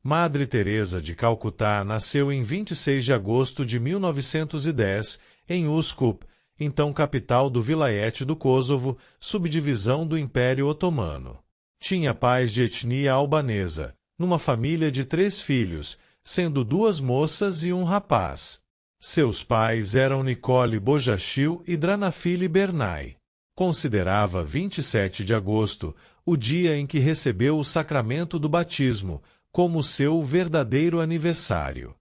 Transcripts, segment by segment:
Madre Teresa de Calcutá nasceu em 26 de agosto de 1910, em Uskup, então capital do Vilayete do Kosovo, subdivisão do Império Otomano. Tinha pais de etnia albanesa, numa família de 3 filhos, sendo 2 moças e um rapaz. Seus pais eram Nicole Bojachil e Dranafili Bernay. Considerava 27 de agosto o dia em que recebeu o sacramento do batismo, como seu verdadeiro aniversário.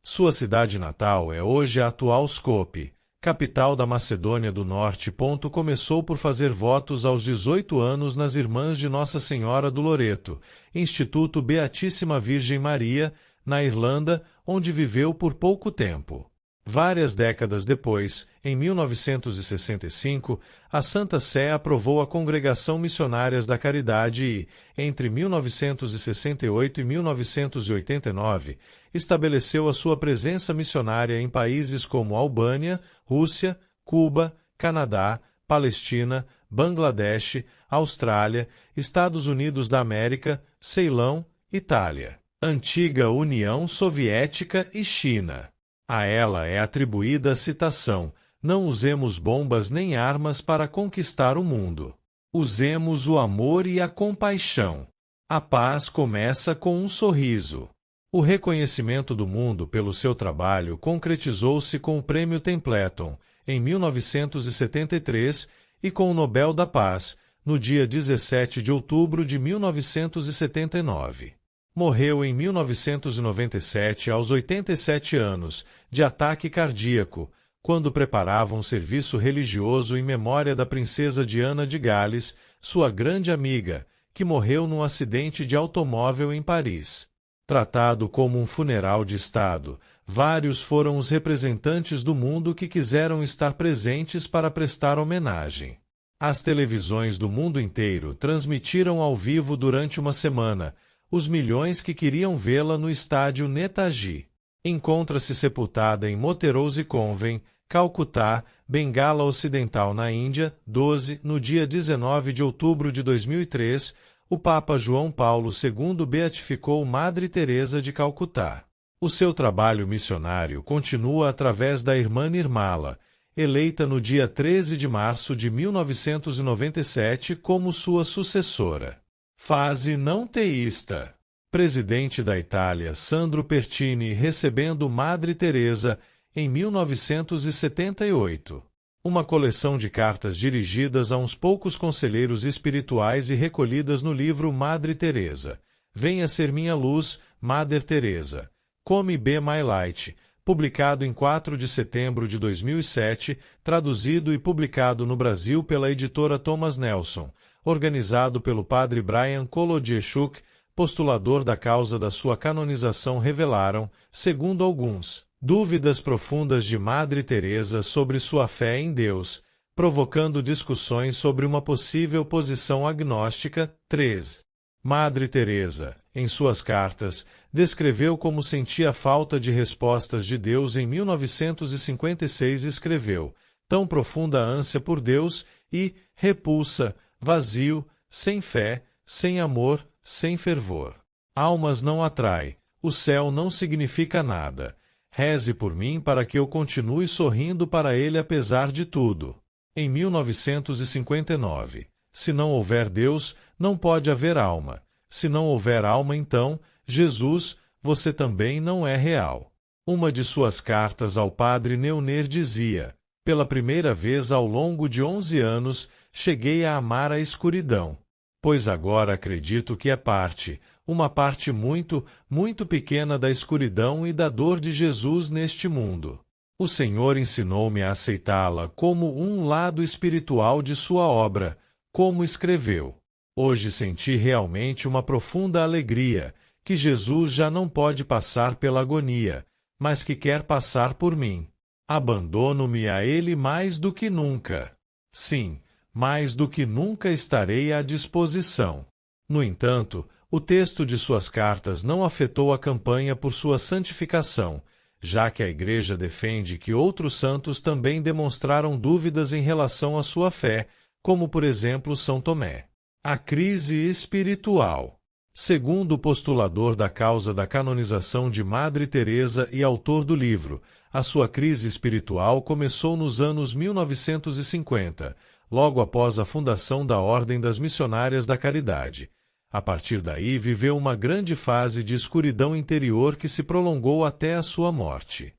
Sua cidade natal é hoje a atual Skopje, capital da Macedônia do Norte. Começou por fazer votos aos 18 anos nas Irmãs de Nossa Senhora do Loreto, Instituto Beatíssima Virgem Maria, na Irlanda, onde viveu por pouco tempo. Várias décadas depois, em 1965, a Santa Sé aprovou a Congregação Missionárias da Caridade e, entre 1968 e 1989, estabeleceu a sua presença missionária em países como Albânia, Rússia, Cuba, Canadá, Palestina, Bangladesh, Austrália, Estados Unidos da América, Ceilão, Itália, Antiga União Soviética e China. A ela é atribuída a citação: não usemos bombas nem armas para conquistar o mundo. Usemos o amor e a compaixão. A paz começa com um sorriso. O reconhecimento do mundo pelo seu trabalho concretizou-se com o Prêmio Templeton, em 1973, e com o Nobel da Paz, no dia 17 de outubro de 1979. Morreu em 1997 aos 87 anos, de ataque cardíaco, quando preparava um serviço religioso em memória da princesa Diana de Gales, sua grande amiga, que morreu num acidente de automóvel em Paris. Tratado como um funeral de Estado, vários foram os representantes do mundo que quiseram estar presentes para prestar homenagem. As televisões do mundo inteiro transmitiram ao vivo durante uma semana os milhões que queriam vê-la no estádio Netaji. Encontra-se sepultada em Moterouzi Convent, Calcutá, Bengala Ocidental na Índia. 12. No dia 19 de outubro de 2003, o Papa João Paulo II beatificou Madre Teresa de Calcutá. O seu trabalho missionário continua através da Irmã Nirmala, eleita no dia 13 de março de 1997 como sua sucessora. Fase não teísta. Presidente da Itália Sandro Pertini recebendo Madre Teresa em 1978. Uma coleção de cartas dirigidas a uns poucos conselheiros espirituais e recolhidas no livro Madre Teresa. Venha ser minha luz, Mater Teresa. Come Be My Light, publicado em 4 de setembro de 2007, traduzido e publicado no Brasil pela editora Thomas Nelson, organizado pelo padre Brian Kolodjechuk, postulador da causa da sua canonização, revelaram, segundo alguns, dúvidas profundas de Madre Teresa sobre sua fé em Deus, provocando discussões sobre uma possível posição agnóstica. 3. Madre Teresa, em suas cartas, descreveu como sentia falta de respostas de Deus. Em 1956 escreveu: tão profunda ânsia por Deus e repulsa, vazio, sem fé, sem amor, sem fervor. Almas não atrai, o céu não significa nada. Reze por mim para que eu continue sorrindo para ele apesar de tudo. Em 1959, se não houver Deus, não pode haver alma. Se não houver alma, então, Jesus, você também não é real. Uma de suas cartas ao padre Neuner dizia: pela primeira vez ao longo de 11 anos, cheguei a amar a escuridão. Pois agora acredito que é uma parte muito, muito pequena da escuridão e da dor de Jesus neste mundo. O Senhor ensinou-me a aceitá-la como um lado espiritual de sua obra, como escreveu. Hoje senti realmente uma profunda alegria, que Jesus já não pode passar pela agonia, mas que quer passar por mim. Abandono-me a Ele mais do que nunca. Sim, mais do que nunca estarei à disposição. No entanto, o texto de suas cartas não afetou a campanha por sua santificação, já que a Igreja defende que outros santos também demonstraram dúvidas em relação à sua fé, como por exemplo São Tomé. A crise espiritual. Segundo o postulador da causa da canonização de Madre Teresa e autor do livro, a sua crise espiritual começou nos anos 1950, logo após a fundação da Ordem das Missionárias da Caridade. A partir daí viveu uma grande fase de escuridão interior que se prolongou até a sua morte.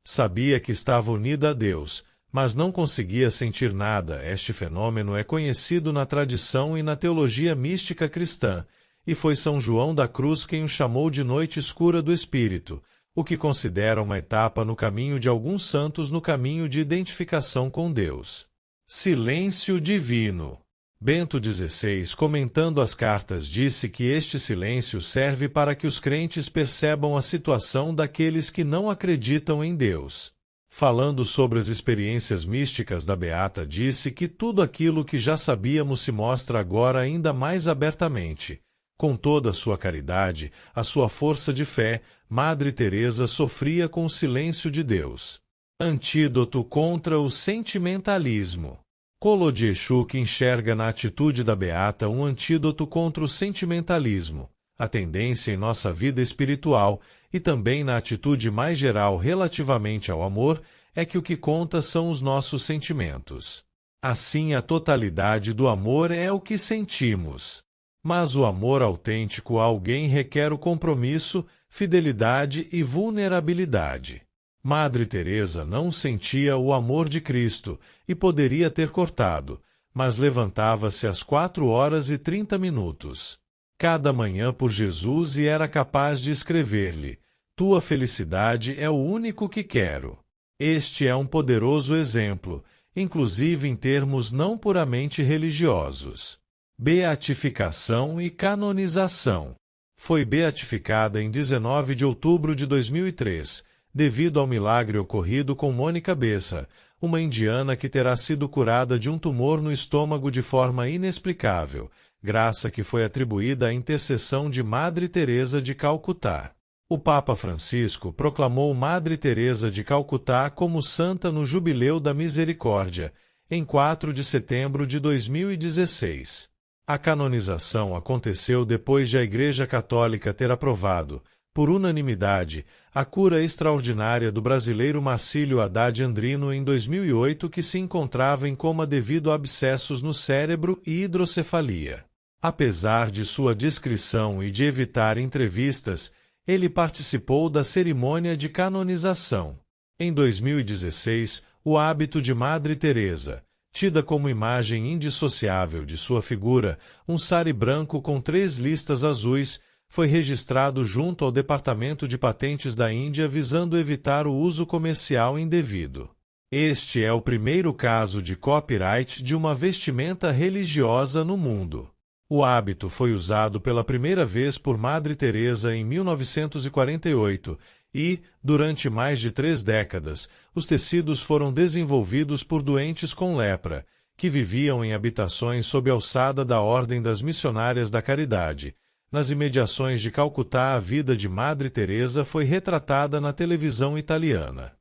Sabia que estava unida a Deus, mas não conseguia sentir nada. Este fenômeno é conhecido na tradição e na teologia mística cristã, e foi São João da Cruz quem o chamou de noite escura do espírito, o que considera uma etapa no caminho de alguns santos no caminho de identificação com Deus. Silêncio divino. Bento XVI, comentando as cartas, disse que este silêncio serve para que os crentes percebam a situação daqueles que não acreditam em Deus. Falando sobre as experiências místicas da Beata, disse que tudo aquilo que já sabíamos se mostra agora ainda mais abertamente. Com toda a sua caridade, a sua força de fé, Madre Teresa sofria com o silêncio de Deus. Antídoto contra o sentimentalismo. Kolodieschuk enxerga na atitude da Beata um antídoto contra o sentimentalismo, a tendência em nossa vida espiritual, e também na atitude mais geral relativamente ao amor, é que o que conta são os nossos sentimentos. Assim, a totalidade do amor é o que sentimos. Mas o amor autêntico a alguém requer o compromisso, fidelidade e vulnerabilidade. Madre Teresa não sentia o amor de Cristo e poderia ter cortado, mas levantava-se às 4h30 cada manhã por Jesus e era capaz de escrever-lhe: "Tua felicidade é o único que quero." Este é um poderoso exemplo, inclusive em termos não puramente religiosos. Beatificação e canonização. Foi beatificada em 19 de outubro de 2003, devido ao milagre ocorrido com Mônica Bessa, uma indiana que terá sido curada de um tumor no estômago de forma inexplicável, graça que foi atribuída à intercessão de Madre Teresa de Calcutá. O Papa Francisco proclamou Madre Teresa de Calcutá como santa no Jubileu da Misericórdia, em 4 de setembro de 2016. A canonização aconteceu depois de a Igreja Católica ter aprovado, por unanimidade, a cura extraordinária do brasileiro Marcílio Haddad Andrino em 2008, que se encontrava em coma devido a abscessos no cérebro e hidrocefalia. Apesar de sua discrição e de evitar entrevistas, ele participou da cerimônia de canonização. Em 2016, o hábito de Madre Teresa, tida como imagem indissociável de sua figura, um sari branco com 3 listas azuis, foi registrado junto ao Departamento de Patentes da Índia visando evitar o uso comercial indevido. Este é o primeiro caso de copyright de uma vestimenta religiosa no mundo. O hábito foi usado pela primeira vez por Madre Teresa em 1948 e, durante mais de 3 décadas, os tecidos foram desenvolvidos por doentes com lepra, que viviam em habitações sob a alçada da Ordem das Missionárias da Caridade. Nas imediações de Calcutá, a vida de Madre Teresa foi retratada na televisão italiana.